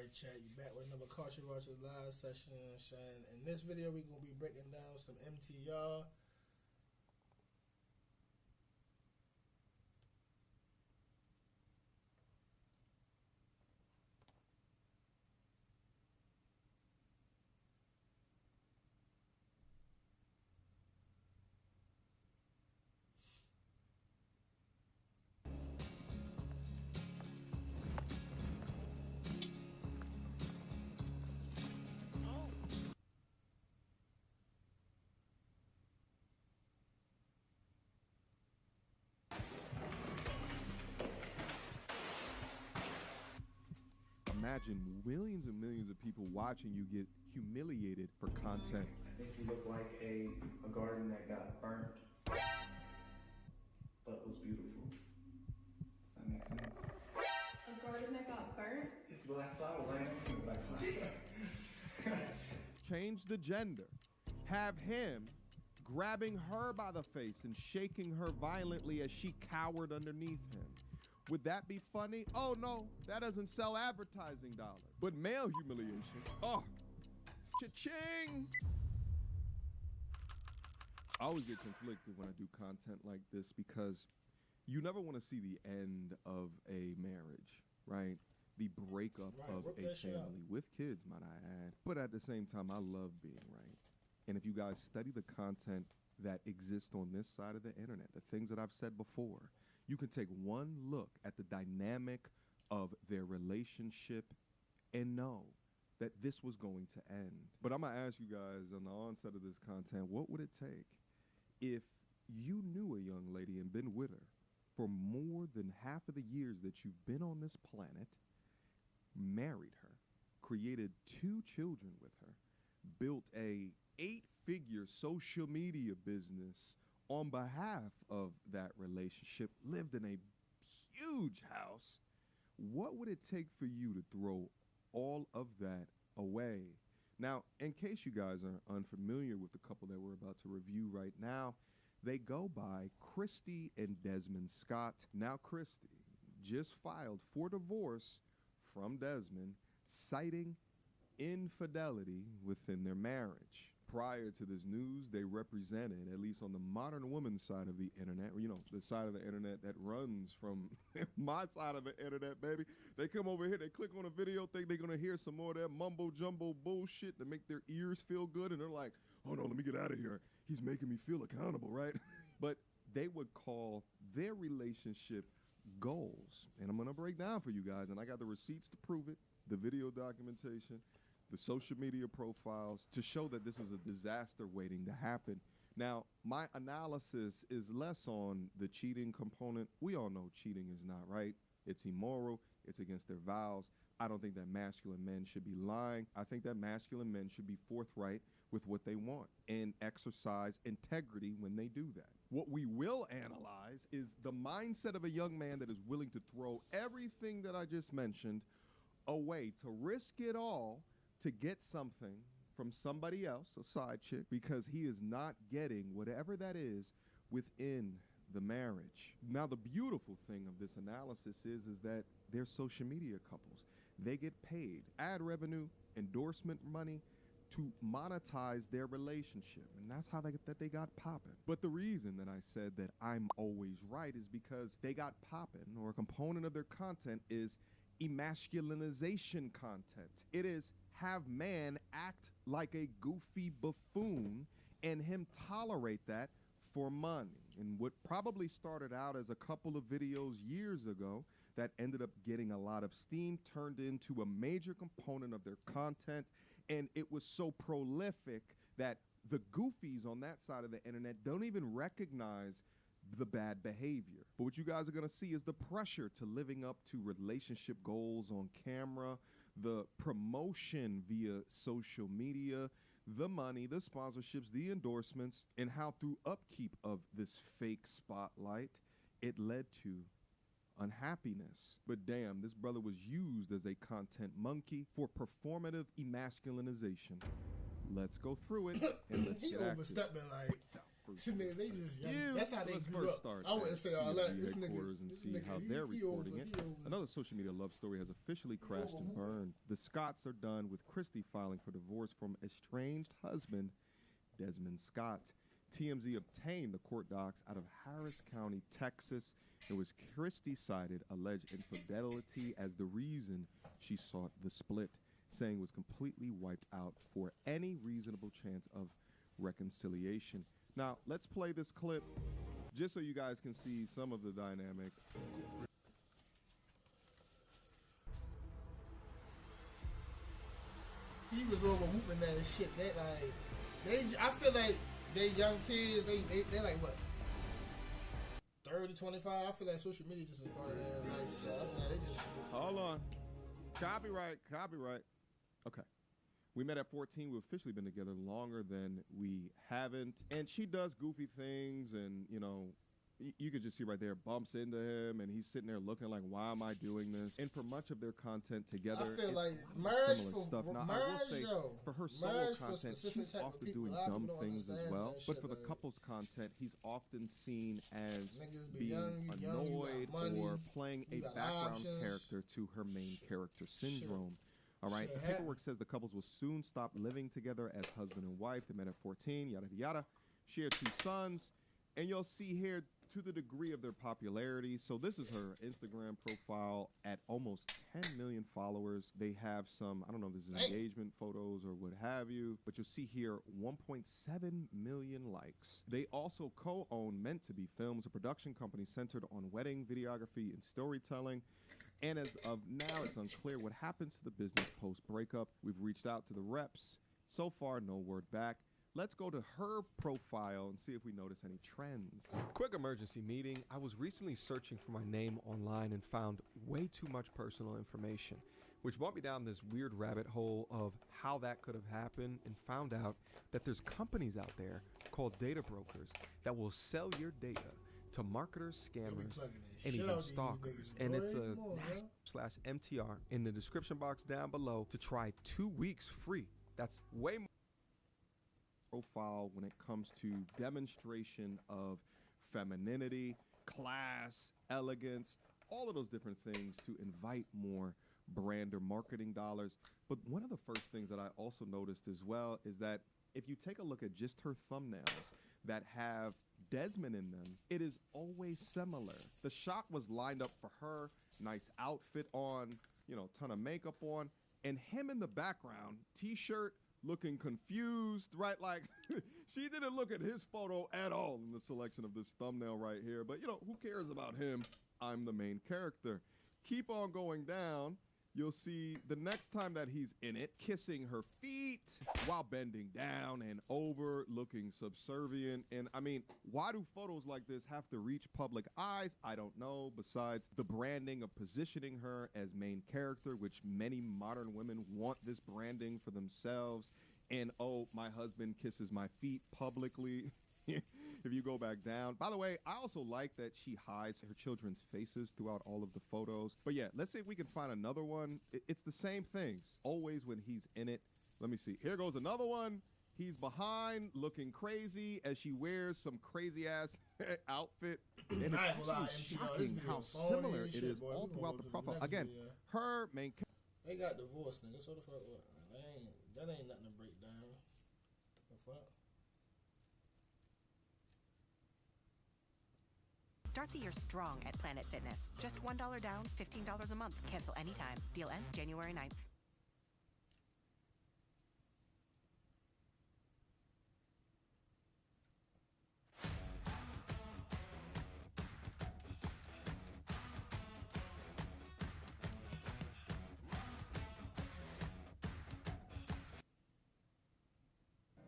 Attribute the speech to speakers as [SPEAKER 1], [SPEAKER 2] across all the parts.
[SPEAKER 1] Alright, chat, you back with another Culture Vultures live session. And in this video, we're going to be breaking down some MTR.
[SPEAKER 2] Imagine millions and millions of people watching you get humiliated for content.
[SPEAKER 3] I think you look like a garden that got burnt, but was beautiful. Does that make sense?
[SPEAKER 4] A garden that got burnt?
[SPEAKER 3] It's black flower lands and black flower.
[SPEAKER 2] Change the gender. Have him grabbing her by the face and shaking her violently as she cowered underneath him. Would that be funny? Oh no, that doesn't sell advertising dollars. But male humiliation, oh, cha-ching! I always get conflicted when I do content like this because you never want to see the end of a marriage, right? The breakup of a family with kids, might I add. But at the same time, I love being right. And if you guys study the content that exists on this side of the internet, the things that I've said before, you can take one look at the dynamic of their relationship and know that this was going to end. But I'm gonna ask you guys on the onset of this content, what would it take if you knew a young lady and been with her for more than half of the years that you've been on this planet, married her, created 2 children with her, built a 8-figure social media business on behalf of that relationship, lived in a huge house? What would it take for you to throw all of that away? Now, in case you guys are unfamiliar with the couple that we're about to review right now, they go by Christy and Desmond Scott. Now, Christy just filed for divorce from Desmond, citing infidelity within their marriage. Prior to this news, they represented, at least on the modern woman side of the internet, you know, the side of the internet that runs from my side of the internet, baby. They come over here, they click on a video, think they're going to hear some more of that mumbo jumbo bullshit to make their ears feel good. And they're like, oh no, let me get out of here. He's making me feel accountable, right? But they would call their relationship goals. And I'm going to break down for you guys. And I got the receipts to prove it, the video documentation, the social media profiles to show that this is a disaster waiting to happen. Now, my analysis is less on the cheating component. We all know cheating is not right. It's immoral. It's against their vows. I don't think that masculine men should be lying. I think that masculine men should be forthright with what they want and exercise integrity when they do that. What we will analyze is the mindset of a young man that is willing to throw everything that I just mentioned away, to risk it all to get something from somebody else, a side chick, because he is not getting whatever that is within the marriage. Now, the beautiful thing of this analysis is that they're social media couples. They get paid ad revenue, endorsement money to monetize their relationship. And that's how they got popping. But the reason that I said that I'm always right is because they got popping, or a component of their content is emasculinization content. It is have man act like a goofy buffoon and him tolerate that for money. And what probably started out as a couple of videos years ago that ended up getting a lot of steam turned into a major component of their content. And it was so prolific that the goofies on that side of the internet don't even recognize the bad behavior. But what you guys are going to see is the pressure to living up to relationship goals on camera, the promotion via social media, the money, the sponsorships, the endorsements, and how through upkeep of this fake spotlight, it led to unhappiness. But damn, this brother was used as a content monkey for performative emasculinization. Let's go through it and let's
[SPEAKER 1] he
[SPEAKER 2] get
[SPEAKER 1] overstepping
[SPEAKER 2] active.
[SPEAKER 1] like
[SPEAKER 2] fruit.
[SPEAKER 1] They just young. That's how they grew up. I wouldn't say all that. This nigga,
[SPEAKER 2] and see how they're reporting it. Another social media love story has officially crashed and burned. The Scotts are done, with Christy filing for divorce from estranged husband Desmond Scott. TMZ obtained the court docs out of Harris County, Texas. It was Christy cited alleged infidelity as the reason she sought the split, saying it was completely wiped out for any reasonable chance of reconciliation. Now, let's play this clip just so you guys can see some of the dynamic.
[SPEAKER 1] He was over whooping that shit. I feel like they young kids, they like what? 30, 25. I feel like social media just is part of their life. So I feel like they just.
[SPEAKER 2] Hold on. Copyright. Okay. We met at 14. We've officially been together longer than we haven't. And she does goofy things, and, you know, you could just see right there, bumps into him, and he's sitting there looking like, why am I doing this? And for much of their content together,
[SPEAKER 1] I feel like marriage for
[SPEAKER 2] stuff. Now, I will say, for her solo content, she's often doing dumb things as well. But for the couple's content, he's often seen as being annoyed or playing a background character to her main character syndrome. All right, the paperwork says the couples will soon stop living together as husband and wife. They met at 14, yada, yada. Share 2 sons. And you'll see here, to the degree of their popularity. So this is her Instagram profile at almost 10 million followers. They have some, I don't know if this is engagement photos or what have you, but you'll see here 1.7 million likes. They also co-own Meant to Be Films, a production company centered on wedding, videography, and storytelling. And as of now, it's unclear what happens to the business post-breakup. We've reached out to the reps. So far, no word back. Let's go to her profile and see if we notice any trends.
[SPEAKER 5] Quick emergency meeting. I was recently searching for my name online and found way too much personal information, which brought me down this weird rabbit hole of how that could have happened, and found out that there's companies out there called data brokers that will sell your data to marketers, scammers, and even stalkers. And it's a /MTR in the description box down below to try 2 weeks free. That's way more profile when it comes to demonstration of femininity, class, elegance, all of those different things to invite more brand or marketing dollars. But one of the first things that I also noticed as well is that if you take a look at just her thumbnails that have Desmond in them, it is always similar. The shot was lined up for her, nice outfit on, you know, ton of makeup on, and him in the background, t-shirt, looking confused, right? Like, she didn't look at his photo at all in the selection of this thumbnail right here. But, you know, who cares about him? I'm the main character. Keep on going down. You'll see the next time that he's in it, kissing her feet while bending down and over, looking subservient. And I mean, why do photos like this have to reach public eyes? I don't know, besides the branding of positioning her as main character, which many modern women want this branding for themselves. And, oh, my husband kisses my feet publicly. If you go back down. By the way, I also like that she hides her children's faces throughout all of the photos. But yeah, let's see if we can find another one. It's the same things. Always when he's in it. Let me see. Here goes another one. He's behind, looking crazy as she wears some crazy-ass outfit. And it's actually shocking how similar it is all throughout the profile. Again, her main character.
[SPEAKER 1] They got divorced, nigga. So the fuck, what? That ain't nothing to break down. The fuck?
[SPEAKER 6] Start the year strong at Planet Fitness. Just $1 down, $15 a month. Cancel anytime. Deal ends January 9th.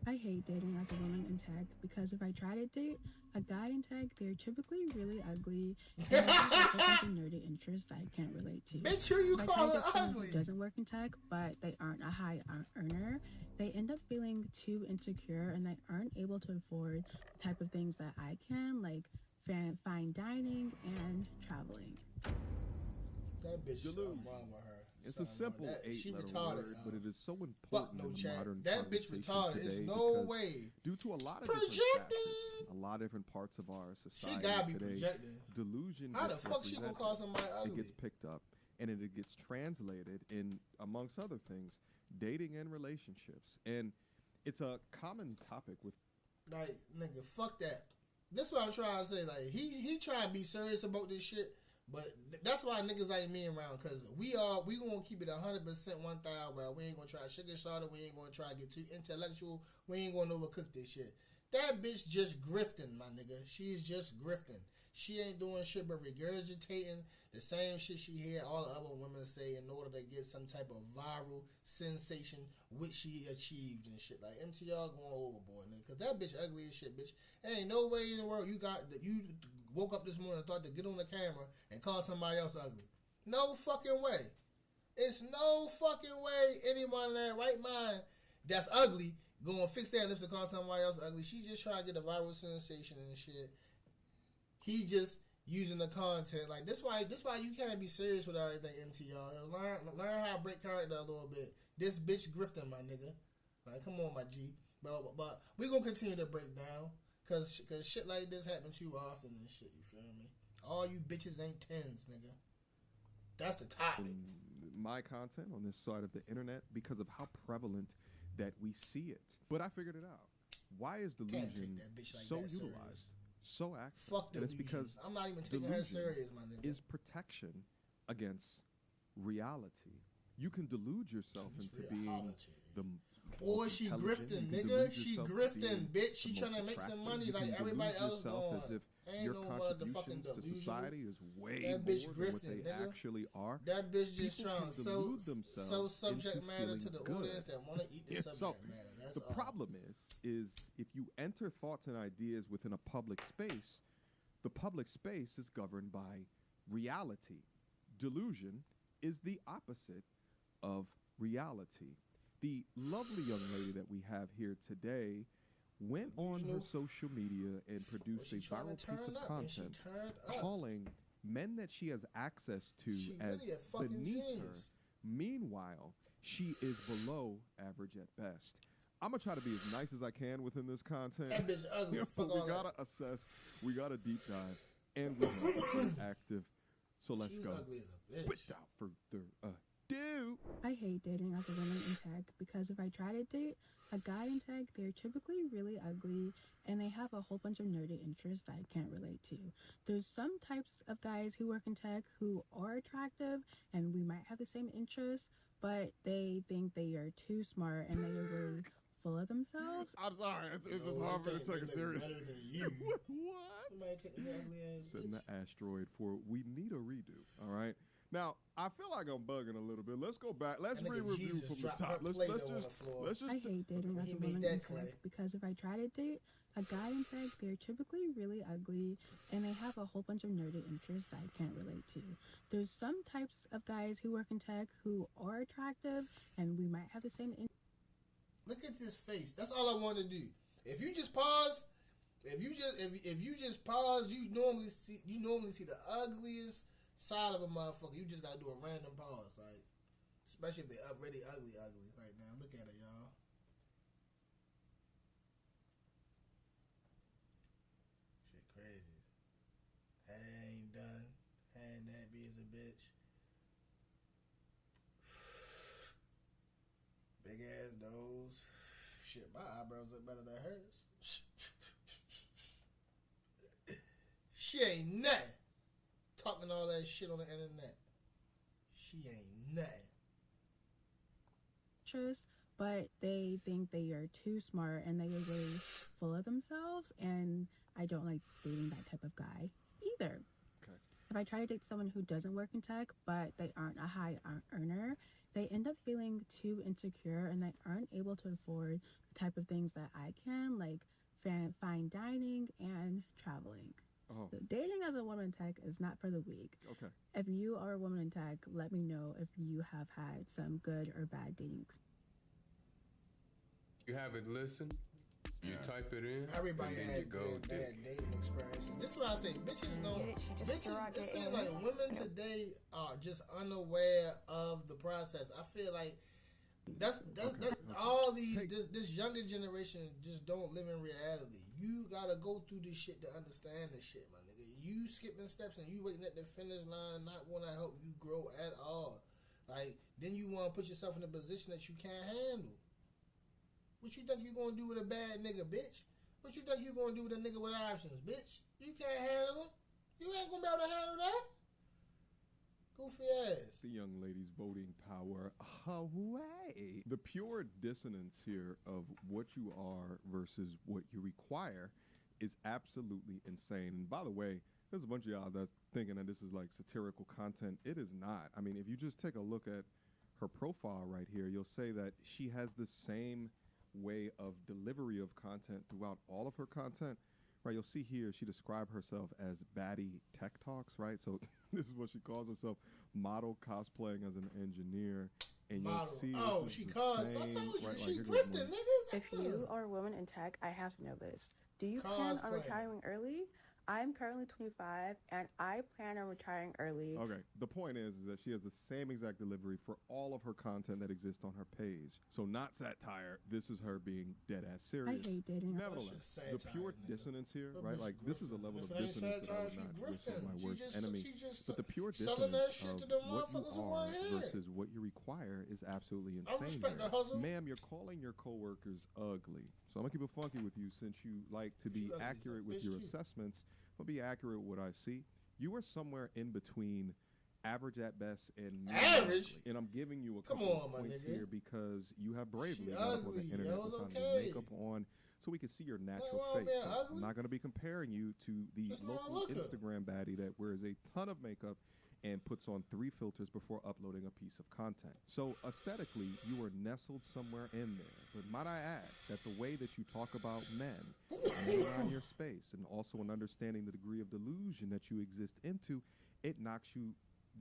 [SPEAKER 7] I hate dating as a woman in tech because if I try to date a guy in tech, they're typically really ugly and have a nerdy interest I can't relate to.
[SPEAKER 1] Bitch, who you call it ugly?
[SPEAKER 7] Who doesn't work in tech, but they aren't a high earner. They end up feeling too insecure and they aren't able to afford the type of things that I can, like fine dining and traveling.
[SPEAKER 1] That bitch is something wrong with her.
[SPEAKER 2] It's a simple eight-letter word, but it is so important
[SPEAKER 1] Fuck no
[SPEAKER 2] in the
[SPEAKER 1] chat.
[SPEAKER 2] modern
[SPEAKER 1] That bitch
[SPEAKER 2] conversation
[SPEAKER 1] retarded.
[SPEAKER 2] today
[SPEAKER 1] It's no
[SPEAKER 2] because
[SPEAKER 1] way.
[SPEAKER 2] due to a lot of
[SPEAKER 1] Projecting.
[SPEAKER 2] different facets, a lot of different parts of our
[SPEAKER 1] She
[SPEAKER 2] society
[SPEAKER 1] gotta be
[SPEAKER 2] today,
[SPEAKER 1] projecting.
[SPEAKER 2] delusion
[SPEAKER 1] How the
[SPEAKER 2] gets
[SPEAKER 1] fuck she gonna call somebody
[SPEAKER 2] represented.
[SPEAKER 1] ugly?
[SPEAKER 2] It gets picked up, and it gets translated in, amongst other things, dating and relationships. And it's a common topic with.
[SPEAKER 1] Like, nigga, fuck that. This what I'm trying to say. Like, he trying to be serious about this shit, but that's why niggas like me around, because we gonna keep it 100% 1,000, but we ain't gonna try to sugar shot it. We ain't gonna try to get too intellectual. We ain't gonna overcook this shit. That bitch just grifting, my nigga. She's just grifting. She ain't doing shit but regurgitating the same shit she hear all the other women say in order to get some type of viral sensation, which she achieved and shit. Like, MTR going overboard, nigga. Because that bitch ugly as shit, bitch. There ain't no way in the world you woke up this morning and thought to get on the camera and call somebody else ugly. No fucking way. It's no fucking way anyone in their right mind that's ugly gonna fix their lips and call somebody else ugly. She just trying to get a viral sensation and shit. He just using the content. Like, this why you can't be serious with everything, MTR. Learn how to break character a little bit. This bitch grifting, my nigga. Like, come on, my G. But we gonna continue to break down. Cause shit like this happen too often and shit, you feel me? All you bitches ain't tens, nigga. That's the topic.
[SPEAKER 2] My content on this side of the internet, because of how prevalent that we see it. But I figured it out. Why is delusion like so utilized, so active?
[SPEAKER 1] Fuck delusion.
[SPEAKER 2] And it's because
[SPEAKER 1] I'm not even taking her serious, my nigga.
[SPEAKER 2] Is protection against reality. You can delude yourself into being the.
[SPEAKER 1] Or she grifting, nigga. She grifting, bitch. She trying to make some money like everybody else doing. Ain't no motherfucking
[SPEAKER 2] to society is way
[SPEAKER 1] that bitch
[SPEAKER 2] more
[SPEAKER 1] grifting,
[SPEAKER 2] than what they
[SPEAKER 1] nigga.
[SPEAKER 2] Actually are.
[SPEAKER 1] That bitch just
[SPEAKER 2] People
[SPEAKER 1] trying
[SPEAKER 2] can
[SPEAKER 1] so subject
[SPEAKER 2] into
[SPEAKER 1] matter to the
[SPEAKER 2] feeling
[SPEAKER 1] audience
[SPEAKER 2] good.
[SPEAKER 1] that want to eat the subject matter. That's
[SPEAKER 2] the
[SPEAKER 1] all.
[SPEAKER 2] problem is if you enter thoughts and ideas within a public space, the public space is governed by reality. Delusion is the opposite of reality. The lovely young lady that we have here today went on her social media and produced a viral piece of content calling men that she has access to as
[SPEAKER 1] really
[SPEAKER 2] beneath her. Meanwhile, she is below average at best. I'm going to try to be as nice as I can within this content.
[SPEAKER 1] That bitch ugly.
[SPEAKER 2] We got to assess. We got to deep dive. And we have to be active. So let's go.
[SPEAKER 1] Ugly as a bitch.
[SPEAKER 2] Without further ado.
[SPEAKER 7] I hate dating as a woman in tech because if I try to date a guy in tech, they're typically really ugly and they have a whole bunch of nerdy interests that I can't relate to. There's some types of guys who work in tech who are attractive and we might have the same interests, but they think they are too smart and they are really full of themselves.
[SPEAKER 2] I'm sorry, it's just hard for me to take it serious.
[SPEAKER 1] Better than you.
[SPEAKER 2] What?
[SPEAKER 1] Somebody take the ugly ass
[SPEAKER 2] Send
[SPEAKER 1] bitch.
[SPEAKER 2] the asteroid for we need a redo. All right. Now I feel like I'm bugging a little bit. Let's go back. Let's re-review from the top. Let's just.
[SPEAKER 7] I hate dating as a woman in tech because if I try to date a guy in tech, they're typically really ugly and they have a whole bunch of nerdy interests that I can't relate to. There's some types of guys who work in tech who are attractive and we might have the same
[SPEAKER 1] Look at this face. That's all I want to do. If you just pause, if you just pause, you normally see the ugliest side of a motherfucker. You just gotta do a random pause, like, especially if they're already ugly right now. Look at it, y'all. Shit crazy. Hair ain't done. Hair nappy as a bitch. Big ass nose. Shit, my eyebrows look better than hers. She ain't nothing. Talking all that shit on the internet. She ain't nothing.
[SPEAKER 7] interest, but they think they are too smart and they are really full of themselves, and I don't like dating that type of guy either.
[SPEAKER 2] Okay.
[SPEAKER 7] If I try to date someone who doesn't work in tech, but they aren't a high earner, they end up feeling too insecure and they aren't able to afford the type of things that I can, like fine dining and traveling.
[SPEAKER 2] Oh.
[SPEAKER 7] So dating as a woman in tech is not for the weak.
[SPEAKER 2] Okay.
[SPEAKER 7] If you are a woman in tech, let me know if you have had some good or bad dating experiences.
[SPEAKER 8] You haven't listened? You type it in,
[SPEAKER 1] Everybody
[SPEAKER 8] and then
[SPEAKER 1] had
[SPEAKER 8] you go
[SPEAKER 1] bad dating experiences. This is what I say. Bitches don't. Bitches. It seems like women today are just unaware of the process. I feel like that's all these this younger generation just don't live in reality. You gotta go through this shit to understand this shit, my nigga. You skipping steps and you waiting at the finish line, not gonna help you grow at all. Like then you want to put yourself in a position that you can't handle. What you think you gonna do with a bad nigga, bitch? What you think you gonna do with a nigga with options, bitch? You can't handle him. You ain't gonna be able to handle that. Goofy ass.
[SPEAKER 2] The young lady's voting power away. The pure dissonance here of what you are versus what you require is absolutely insane. And by the way, there's a bunch of y'all that's thinking that this is like satirical content. It is not. I mean, if you just take a look at her profile right here, you'll say that she has the same way of delivery of content throughout all of her content, right? You'll see here she described herself as Baddie Tech Talks, right? So this is what she calls herself, model cosplaying as an engineer. And
[SPEAKER 1] model.
[SPEAKER 2] You'll see
[SPEAKER 1] she caused. I told you,
[SPEAKER 2] right,
[SPEAKER 1] she
[SPEAKER 2] like,
[SPEAKER 1] grifting, niggas.
[SPEAKER 7] If you are a woman in tech, I have to know this. Do you plan on retiring early? I'm currently 25, and I plan on retiring early.
[SPEAKER 2] Okay, the point is that she has the same exact delivery for all of her content that exists on her page. So not satire. This is her being dead-ass serious.
[SPEAKER 7] I hate dating.
[SPEAKER 2] Nevertheless, the pure dissonance here, right? Like, this is a level of dissonance that I would not wish on my worst enemy. But the pure dissonance of what you are versus what you require is absolutely insane here. Ma'am, you're calling your coworkers ugly. So I'm going to keep it funky with you since you like to be accurate with your assessments. I'll be accurate with what I see. You are somewhere in between average at best and
[SPEAKER 1] average.
[SPEAKER 2] And I'm giving you a couple of points here because you have bravely got up on the internet with makeup on so we can see your natural face. So I'm not going to be comparing you to the local Instagram baddie that wears a ton of makeup and puts on 3 filters before uploading a piece of content. So aesthetically, you are nestled somewhere in there. But might I add that the way that you talk about men around your space and also in understanding the degree of delusion that you exist into, it knocks you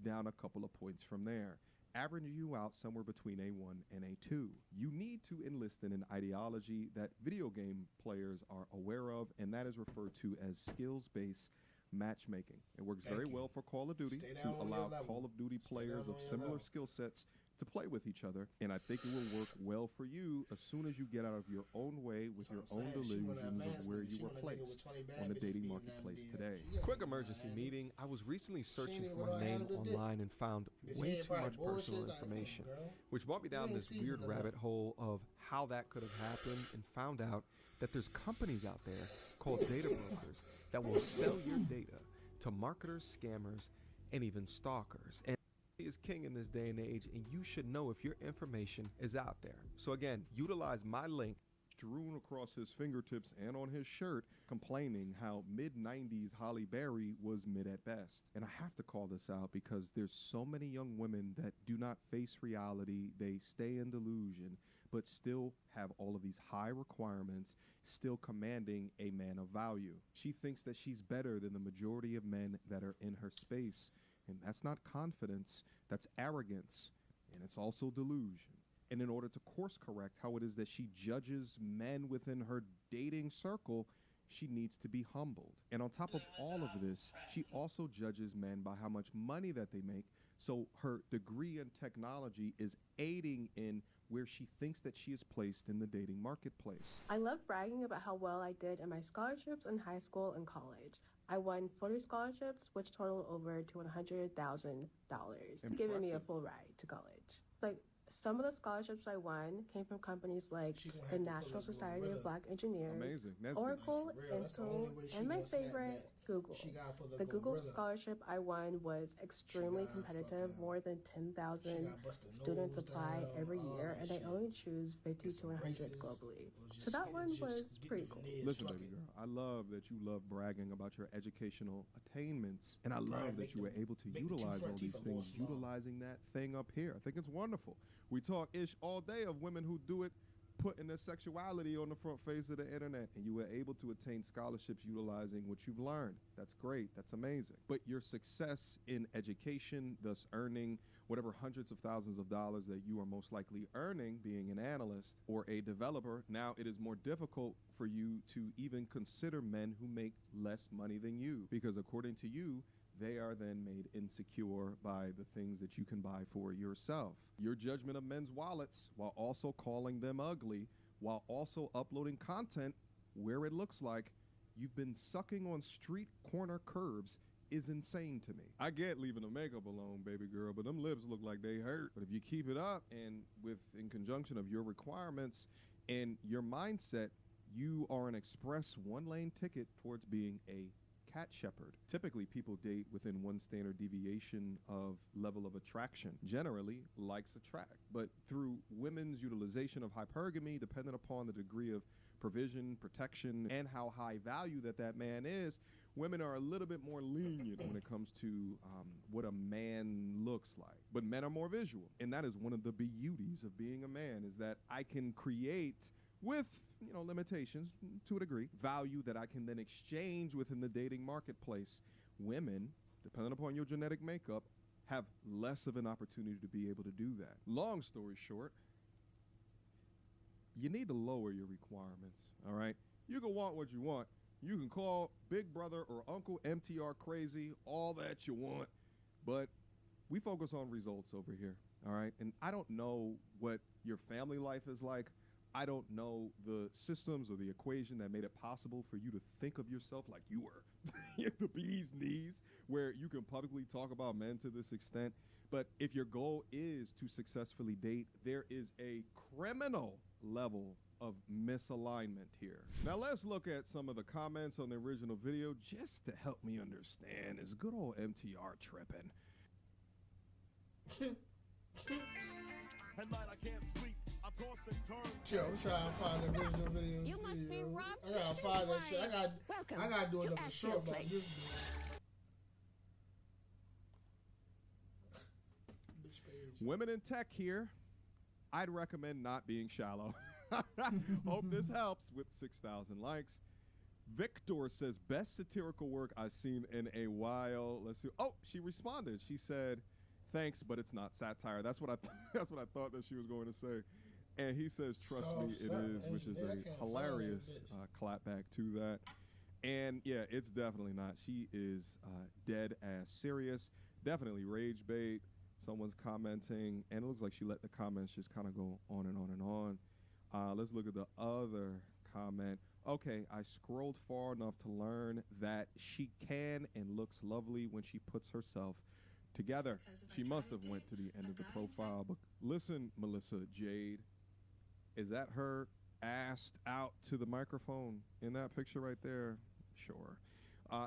[SPEAKER 2] down a couple of points from there, averaging you out somewhere between A1 and A2. You need to enlist in an ideology that video game players are aware of, and that is referred to as skills-based matchmaking. It works very well for Call of Duty to allow Call of Duty players of similar skill sets to play with each other, and I think it will work well for you as soon as you get out of your own way with your own delusions of where you were placed on the dating marketplace today.
[SPEAKER 5] Quick emergency meeting. I was recently searching for my name online and found way too much personal information, which brought me down this weird rabbit hole of how that could have happened, and found out that there's companies out there called data brokers that will sell your data to marketers, scammers, and even stalkers. And is king in this day and age, and you should know if your information is out there. So again, utilize my link
[SPEAKER 2] strewn across his fingertips and on his shirt, complaining how mid-90s Holly Berry was mid at best. And I have to call this out because there's so many young women that do not face reality. They stay in delusion, but still have all of these high requirements, still commanding a man of value. She thinks that she's better than the majority of men that are in her space. And that's not confidence, that's arrogance, and it's also delusion. And in order to course correct how it is that she judges men within her dating circle, she needs to be humbled. And on top of all of this, she also judges men by how much money that they make. So her degree in technology is aiding in where she thinks that she is placed in the dating marketplace.
[SPEAKER 9] I love bragging about how well I did in my scholarships in high school and college. I won 40 scholarships, which totaled over to $100,000, giving me a full ride to college. Like, some of the scholarships I won came from companies like the National Society of Black Engineers, Oracle, Intel, and my favorite, Google. The Google scholarship I won was extremely competitive. More than 10,000 students apply every year, and they only choose 50 to 100 globally. So that one was pretty cool.
[SPEAKER 2] Listen, baby girl, I love that you love bragging about your educational attainments, and I love that you were able to utilize all these things, utilizing that thing up here. I think it's wonderful. We talk ish all day of women who do it putting their sexuality on the front face of the internet, and you were able to attain scholarships utilizing what you've learned. That's great. That's amazing. But your success in education, thus earning whatever hundreds of thousands of dollars that you are most likely earning being an analyst or a developer, now it is more difficult for you to even consider men who make less money than you, because according to you, they are then made insecure by the things that you can buy for yourself. Your judgment of men's wallets, while also calling them ugly, while also uploading content where it looks like you've been sucking on street corner curbs, is insane to me. I get leaving the makeup alone, baby girl, but them lips look like they hurt. But if you keep it up, and in conjunction of your requirements and your mindset, you are an express one-lane ticket towards being a cat shepherd. Typically, people date within one standard deviation of level of attraction. Generally, likes attract. But through women's utilization of hypergamy, depending upon the degree of provision, protection, and how high value that man is, women are a little bit more lenient when it comes to what a man looks like. But men are more visual. And that is one of the beauties of being a man, is that I can create with limitations to a degree, value that I can then exchange within the dating marketplace. Women, depending upon your genetic makeup, have less of an opportunity to be able to do that. Long story short, you need to lower your requirements, all right? You can want what you want. You can call Big Brother or Uncle MTR crazy, all that you want, but we focus on results over here, all right? And I don't know what your family life is like. I don't know the systems or the equation that made it possible for you to think of yourself like you were the bee's knees, where you can publicly talk about men to this extent. But if your goal is to successfully date, there is a criminal level of misalignment here. Now let's look at some of the comments on the original video just to help me understand. Is good old MTR tripping?
[SPEAKER 8] At night I can't sleep. I toss and turn.
[SPEAKER 1] Chill, I'm trying to find the original video.
[SPEAKER 10] You must be Rob
[SPEAKER 1] I gotta find that shit. I gotta do another short about
[SPEAKER 10] Place.
[SPEAKER 1] this bitch page.
[SPEAKER 2] Women in tech here, I'd recommend not being shallow. Hope this helps with 6,000 likes. Victor says, best satirical work I've seen in a while. Let's see. Oh, she responded. She said, thanks, but it's not satire. That's what I thought that she was going to say. And he says, trust me, it is, which is a hilarious clapback to that. And yeah, it's definitely not. She is dead ass serious. Definitely rage bait. Someone's commenting, and it looks like she let the comments just kind of go on and on and on. Let's look at the other comment. Okay, I scrolled far enough to learn that she can and looks lovely when she puts herself together. She must have went to the end of the profile. But listen, Melissa Jade, is that her assed out to the microphone in that picture right there? Sure.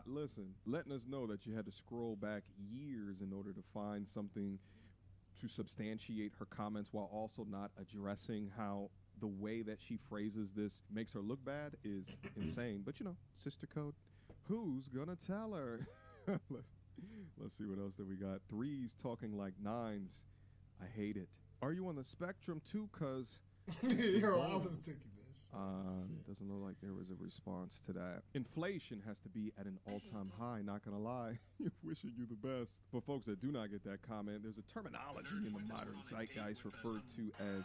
[SPEAKER 2] Listen, letting us know that you had to scroll back years in order to find something to substantiate her comments, while also not addressing how the way that she phrases this makes her look bad is insane. But sister code, who's gonna tell her? Let's see what else that we got. 3s talking like 9s. I hate it. Are you on the spectrum too? Cause
[SPEAKER 1] Yo, I was thinking this.
[SPEAKER 2] Doesn't look like there was a response to that. Inflation has to be at an all-time high, not gonna lie. Wishing you the best. For folks that do not get that comment, there's a terminology in the modern zeitgeist referred to as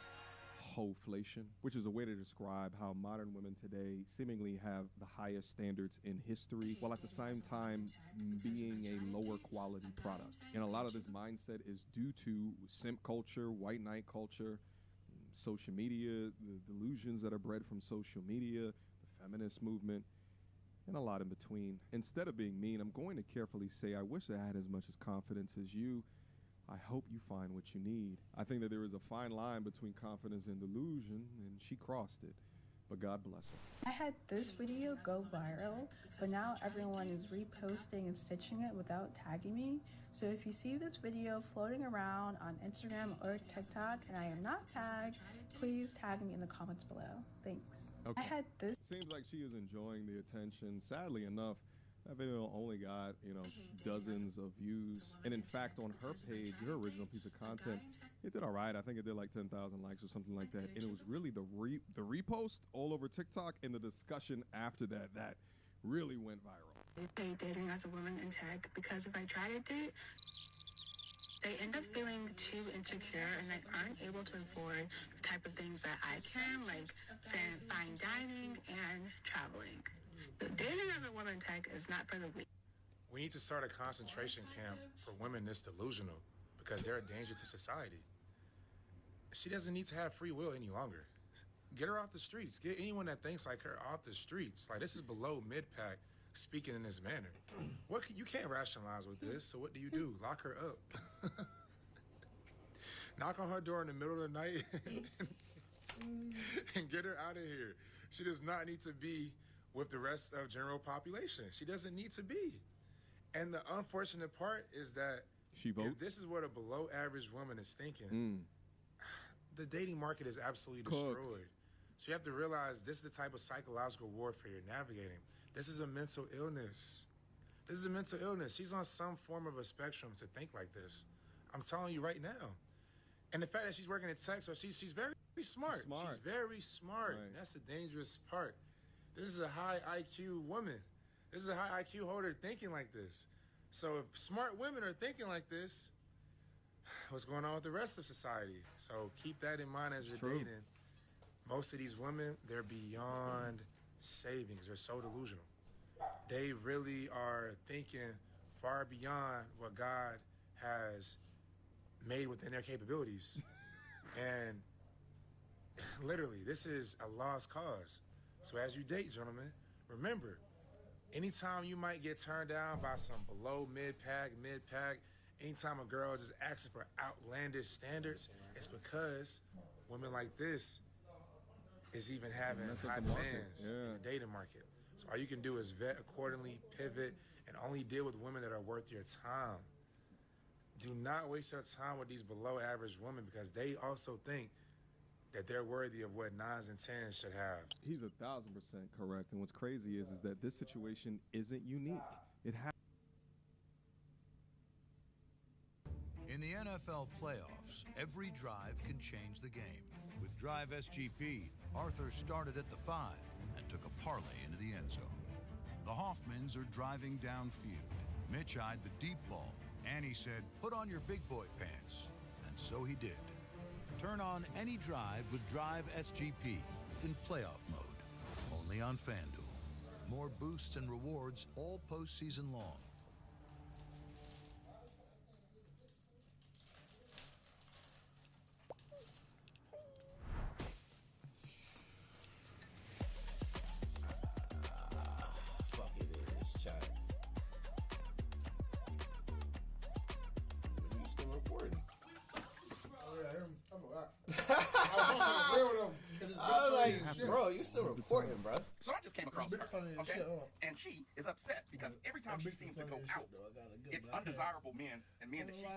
[SPEAKER 2] hoflation, which is a way to describe how modern women today seemingly have the highest standards in history, while at the same time being a lower quality product. And a lot of this mindset is due to simp culture, white knight culture, social media, the delusions that are bred from social media, the feminist movement, and a lot in between. Instead of being mean, I'm going to carefully say I wish I had as much as confidence as you. I hope you find what you need. I think that there is a fine line between confidence and delusion, and she crossed it. But God bless her.
[SPEAKER 7] I had this video go viral, but now everyone is reposting and stitching it without tagging me. So if you see this video floating around on Instagram or TikTok and I am not tagged, please tag me in the comments below. Thanks.
[SPEAKER 2] Okay.
[SPEAKER 7] I had this.
[SPEAKER 2] Seems like she is enjoying the attention. Sadly enough, That video only got, dozens of views. And in fact, on her page, her original piece of content, it did all right. I think it did like 10,000 likes or something like that. And it was really the repost all over TikTok and the discussion after that really went viral.
[SPEAKER 7] They dating as a woman in tech because if I try to date, they end up feeling too insecure and they aren't able to afford the type of things that I can, like fine dining and traveling. But dating as a woman in tech is not for the weak.
[SPEAKER 10] We need to start a concentration camp for women this delusional because they're a danger to society. She doesn't need to have free will any longer. Get her off the streets. Get anyone that thinks like her off the streets. Like, this is below mid-pack speaking in this manner. You can't rationalize with this, so what do? Lock her up. Knock on her door in the middle of the night and get her out of here. She does not need to be with the rest of general population. She doesn't need to be. And the unfortunate part is that
[SPEAKER 2] she votes.
[SPEAKER 10] If this is what a below average woman is thinking, the dating market is absolutely destroyed. So you have to realize this is the type of psychological warfare you're navigating. This is a mental illness. This is a mental illness. She's on some form of a spectrum to think like this. I'm telling you right now. And the fact that she's working in tech, so she's very smart. She's very smart. Right. That's the dangerous part. This is a high IQ woman. This is a high IQ holder thinking like this. So if smart women are thinking like this, what's going on with the rest of society? So keep that in mind as you're dating. Most of these women, they're beyond savings. They're so delusional. They really are thinking far beyond what God has made within their capabilities. And literally, this is a lost cause. So as you date, gentlemen, remember, anytime you might get turned down by some below mid-pack, anytime a girl is just asking for outlandish standards, it's because women like this is even having high demands in the dating market. So all you can do is vet accordingly, pivot, and only deal with women that are worth your time. Do not waste your time with these below average women because they also think that they're worthy of what 9s and 10s should have.
[SPEAKER 2] He's 1,000% correct. And what's crazy is that this situation isn't unique. It has.
[SPEAKER 11] In the NFL playoffs, every drive can change the game. With Drive SGP, Arthur started at the 5 and took a parlay into the end zone. The Hoffmans are driving downfield. Mitch eyed the deep ball. Annie said, "Put on your big boy pants." And so he did. Turn on any drive with Drive SGP in playoff mode. Only on FanDuel. More boosts and rewards all postseason long.
[SPEAKER 1] Fuck it is, chat. You still recording? Oh yeah, I forgot. I was like, bro, you still recording, bro?
[SPEAKER 12] So I just came across her, okay? And she is upset because every time she seems to go out, it's undesirable men and men that she says